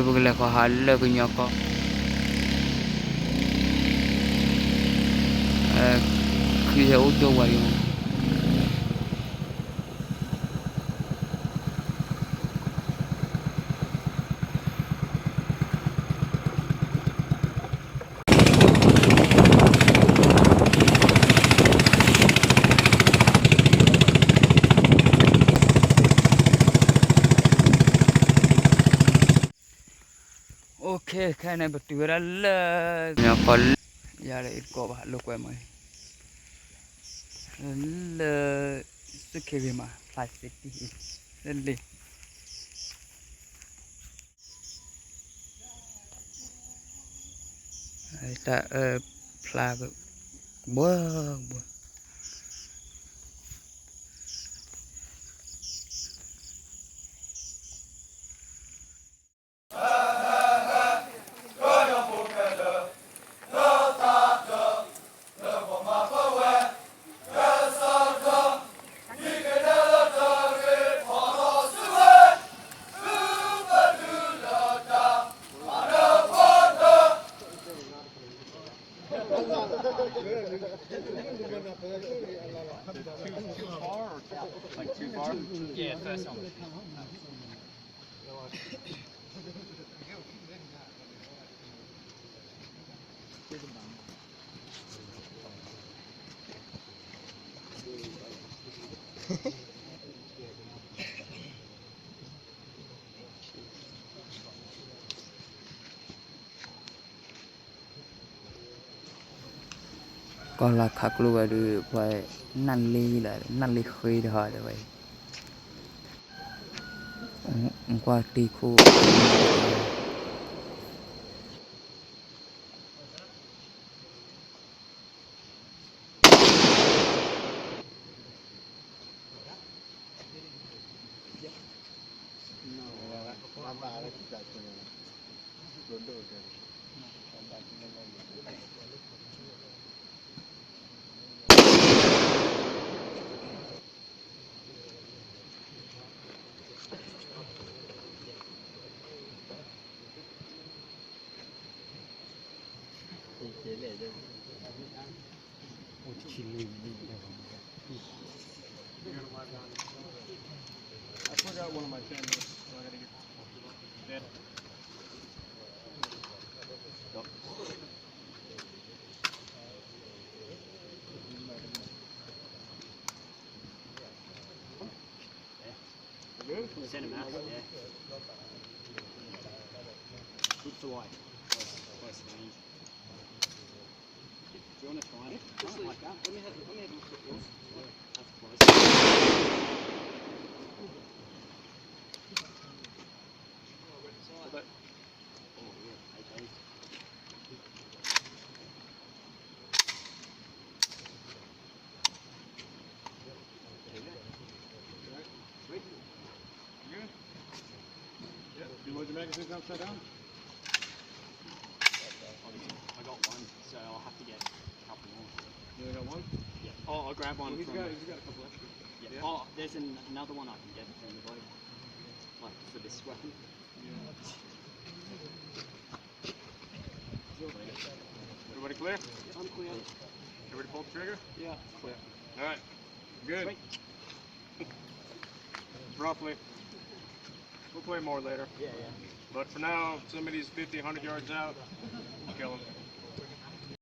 bugla ko halla kunya ko. Kia auto wayo. Okay, kan ay betul lah. Nyakol, ya ikut bah lu kau mai. Le, sekali mah plastik ni. Le. Tak plag, buah. Like too far? Yeah, first one. Còn là khắc luôn ở đây vậy năn ly khơi thôi vậy qua tì khu I forgot one of my cameras, so I gotta get. Good? Send him out, yeah. Good for like close range. Do you want to try it? Something like that. Let me have a look at yours. That's close. But, Oh yeah, okay. Sweet. good? Yeah. You load your magazines upside down? I got one, so I'll have to get a couple more. You only got one? Yeah. Oh, I'll grab one. He's from got a couple extra. Yeah. Yeah. Oh, there's another one I can get from the boat. Like for this weapon. Everybody clear? I'm clear. Everybody pull the trigger? Yeah, clear. Alright. Good. Sweet. Roughly. We'll play more later. Yeah, yeah. But for now, if somebody's 50, 100 yards out, kill them.